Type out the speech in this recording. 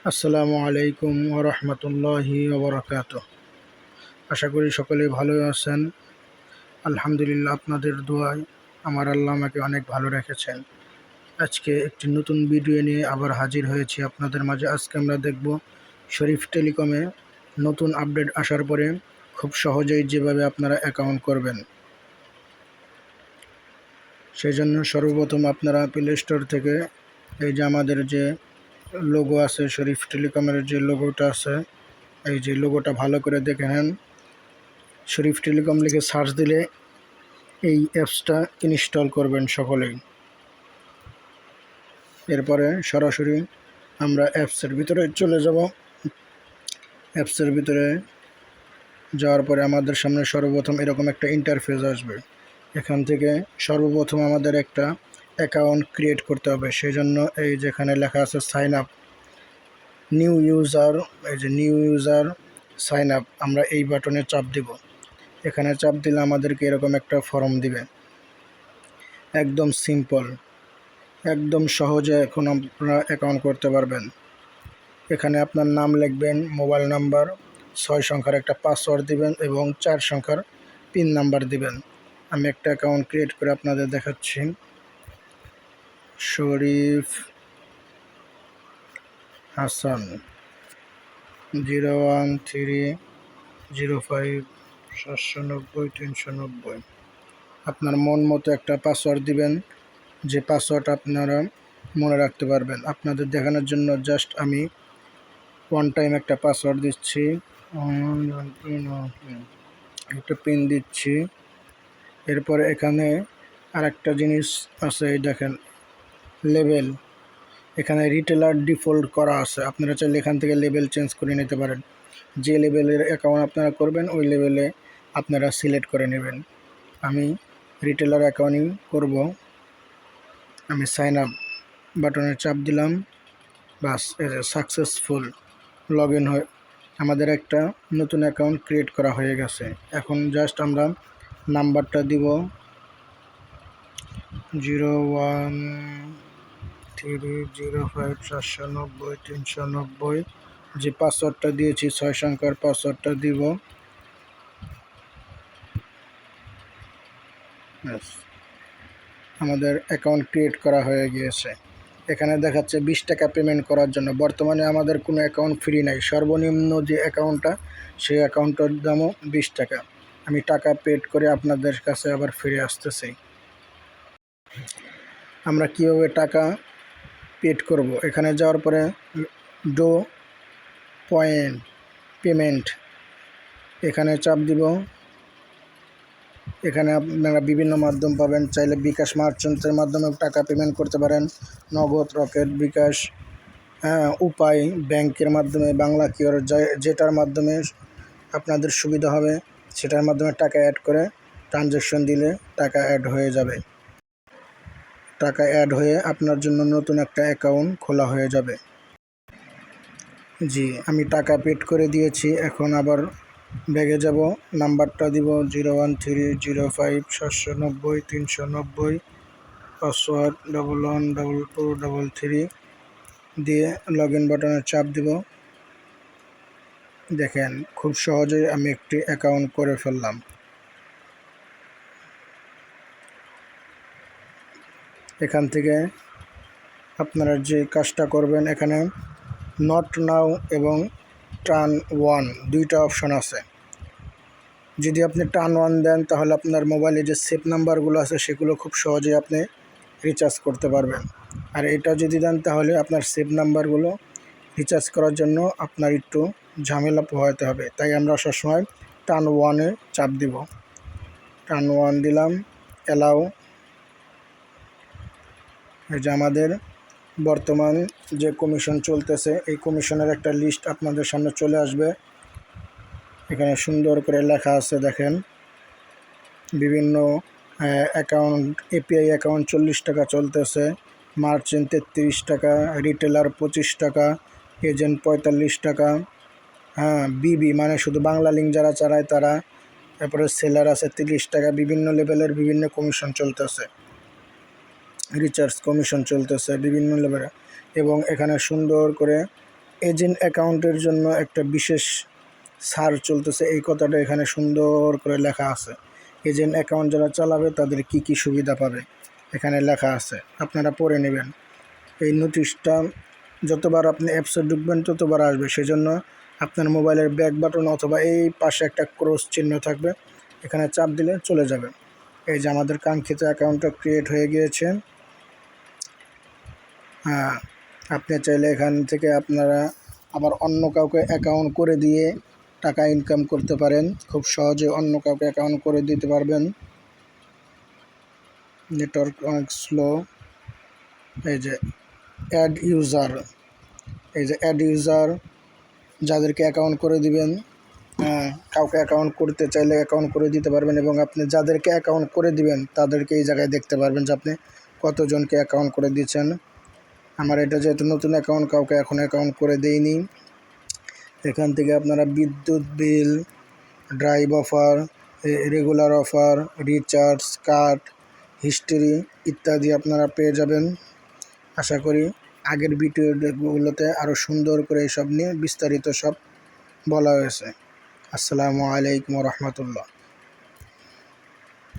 আসসালামু আলাইকুম ওয়া রাহমাতুল্লাহি ওয়া বারাকাতুহু। আশা করি সকলেই ভালো আছেন। আলহামদুলিল্লাহ, আপনাদের দোয়ায় আমার আল্লাহ আমাকে অনেক ভালো রেখেছেন। আজকে একটি নতুন ভিডিও নিয়ে আবার হাজির হয়েছি আপনাদের মাঝে। আজকে আমরা দেখব শরীফ টেলিকমে নতুন আপডেট আসার পরে খুব সহজেই যেভাবে আপনারা অ্যাকাউন্ট করবেন। সেই জন্য সর্বপ্রথম আপনারা প্লে স্টোর থেকে এই যে আমাদের যে লোগো আছে, শরীফ টেলিকমের যে লোগোটা আছে, এই যে লোগোটা ভালো করে দেখে নেন। শরীফ টেলিকম লিখে সার্চ দিলে এই অ্যাপসটা ইনস্টল করবেন সকলেই। এরপরে সরাসরি আমরা অ্যাপসের ভিতরে চলে যাব। অ্যাপসের ভিতরে যাওয়ার পরে আমাদের সামনে সর্বপ্রথম এরকম একটা ইন্টারফেস আসবে। এখান থেকে সর্বপ্রথম আমাদের একটা অ্যাকাউন্ট ক্রিয়েট করতে হবে। সেই জন্য এই যেখানে লেখা আছে সাইন আপ, নিউ ইউজার, এই যে নিউ ইউজার সাইন আপ, আমরা এই বাটনে চাপ দিব। এখানে চাপ দিলে আমাদেরকে এরকম একটা ফর্ম দিবে। একদম সিম্পল, একদম সহজে এখন আপনারা অ্যাকাউন্ট করতে পারবেন। এখানে আপনার নাম লিখবেন, মোবাইল নাম্বার, 6 সংখ্যার একটা পাসওয়ার্ড দিবেন এবং 4 সংখ্যার পিন নাম্বার দিবেন। আমি একটা অ্যাকাউন্ট ক্রিয়েট করে আপনাদের দেখাচ্ছি। শরীফ হাসান 01305790390। আপনার মন মতো একটা পাসওয়ার্ড দিবেন, যে পাসওয়ার্ড আপনারা মনে রাখতে পারবেন। আপনাদের দেখানোর জন্য জাস্ট আমি ওয়ান টাইম একটা পাসওয়ার্ড দিচ্ছি, একটা পিন দিচ্ছি। এরপরে এখানে আরেকটা জিনিস আছে, এই দেখেন লেভেল। এখানে রিটেলার ডিফল্ট করা আছে, আপনারা চাইলে এখান থেকে লেভেল চেঞ্জ করে নিতে পারেন। যে লেভেলের অ্যাকাউন্ট আপনারা করবেন ওই লেভেলে আপনারা সিলেক্ট করে নেবেন। আমি রিটেলার অ্যাকাউন্টিং করব। আমি সাইন আপ বাটনে চাপ দিলাম, বাস সাকসেসফুল লগ ইন হয়ে আমাদের একটা নতুন অ্যাকাউন্ট ক্রিয়েট করা হয়ে গেছে। এখন জাস্ট আমরা নাম্বারটা দিব 01305490390। যে পাসওয়ার্ডটা দিয়েছি 6 সংখ্যার পাসওয়ার্ডটা দিব। আমাদের অ্যাকাউন্ট ক্রিয়েট করা হয়ে গিয়েছে। এখানে দেখাচ্ছে 20 টাকা পেমেন্ট করার জন্য। বর্তমানে আমাদের কোনো অ্যাকাউন্ট ফ্রি নাই, সর্বনিম্ন যে অ্যাকাউন্টটা সেই অ্যাকাউন্টের দামও 20 টাকা। আমি টাকা পেড করে আপনাদের কাছে আবার ফিরে আসতেছি। আমরা কিভাবে টাকা পেড করব, এখানে যাওয়ার পরে ডো পয়েন্ট পেমেন্ট এখানে চাপ দিব। এখানে আপনারা বিভিন্ন মাধ্যম পাবেন, চাইলে বিকাশ মার্চেন্টের মাধ্যমে টাকা পেমেন্ট করতে পারেন, নগদ, রকেট, বিকাশ, উপায় ব্যাংকের মাধ্যমে, বাংলা কিওর, যেটার মাধ্যমে আপনাদের সুবিধা হবে সেটার মাধ্যমে টাকা অ্যাড করে ট্রানজ্যাকশন দিলে টাকা অ্যাড হয়ে যাবে। টাকা অ্যাড হয়ে আপনার জন্য নতুন একটা অ্যাকাউন্ট খোলা হয়ে যাবে। জি, আমি টাকা পেড করে দিয়েছি। এখন আবার ব্যাগে যাব, নাম্বারটা দিব 01305790390, পাসওয়ার্ড 112233 দিয়ে লগ ইন বাটনে চাপ দিব। দেখেন খুব সহজেই আমি একটি অ্যাকাউন্ট করে ফেললাম। এখান থেকে আপনারা যে কাজটা করবেন, এখানে নট নাও এবং টার্ন ওয়ান দুইটা অপশন আছে। যদি আপনি টার্ন ওয়ান দেন তাহলে আপনার মোবাইলে যে সেভ নাম্বারগুলো আছে সেগুলো খুব সহজেই আপনি রিচার্জ করতে পারবেন। আর এটা যদি দেন তাহলে আপনার সেভ নাম্বারগুলো রিচার্জ করার জন্য আপনার একটু ঝামেলা পোহাতে হবে। তাই আমরা সবসময় টার্ন ওয়ানে চাপ দিব। টার্ন ওয়ান দিলাম, অ্যালাউ। এই যে আমাদের বর্তমান যে কমিশন চলতেছে এই কমিশনের একটা লিস্ট আপনাদের সামনে চলে আসবে। এখানে সুন্দর করে লেখা আছে, দেখেন বিভিন্ন অ্যাকাউন্ট, এপিআই অ্যাকাউন্ট 40 টাকা চলতেছে, মার্চেন্ট 33 টাকা, রিটেলার 25 টাকা, এজেন্ট 45 টাকা, বিবি মানে শুধু বাংলা লিঙ্ক যারা চালায় তারা, তারপরে সেলার আছে 30 টাকা। বিভিন্ন লেভেলের বিভিন্ন কমিশন চলতেছে, রিচার্জ কমিশন চলতেছে বিভিন্ন লেভেলে। এবং এখানে সুন্দর করে এজেন্ট অ্যাকাউন্টের জন্য একটা বিশেষ ছাড় চলতেছে, এই কথাটা এখানে সুন্দর করে লেখা আছে। এজেন্ট অ্যাকাউন্ট যারা চালাবে তাদের কি কি সুবিধা পাবে এখানে লেখা আছে, আপনারা পড়ে নেবেন। এই নোটিশটা যতবার আপনি অ্যাপসে ঢুকবেন ততবার আসবে, সেজন্য আপনার মোবাইলের ব্যাক বাটন অথবা এই পাশে একটা ক্রস চিহ্ন থাকবে, এখানে চাপ দিলে চলে যাবে। এই যে আমাদের কাঙ্ক্ষিত অ্যাকাউন্টটা ক্রিয়েট হয়ে গিয়েছে। হ্যাঁ, আপনি চাইলে এখান থেকে আপনারা আবার অন্য কাউকে অ্যাকাউন্ট করে দিয়ে টাকা ইনকাম করতে পারেন, খুব সহজে অন্য কাউকে অ্যাকাউন্ট করে দিতে পারবেন। নেটওয়ার্ক অনেক স্লো। এই যে অ্যাড ইউজার, এই যে অ্যাড ইউজার যাদেরকে অ্যাকাউন্ট করে দিবেন, কাউকে অ্যাকাউন্ট করতে চাইলে অ্যাকাউন্ট করে দিতে পারবেন, এবং আপনি যাদেরকে অ্যাকাউন্ট করে দিবেন তাদেরকে এই জায়গায় দেখতে পারবেন যে আপনি কতজনকে অ্যাকাউন্ট করে দিচ্ছেন। আমার এটা যেহেতু নতুন অ্যাকাউন্ট, কাউকে এখন অ্যাকাউন্ট করে দেইনি। এখান থেকে আপনারা বিদ্যুৎ bill, drive offer, regular offer, recharge, card, history ইত্যাদি আপনারা পেয়ে যাবেন। আশা করি আগের ভিডিওগুলোতে আরও সুন্দর করে এসব নিয়ে বিস্তারিত সব বলা হয়েছে। আসসালামু আলাইকুম রহমতুল্লাহ।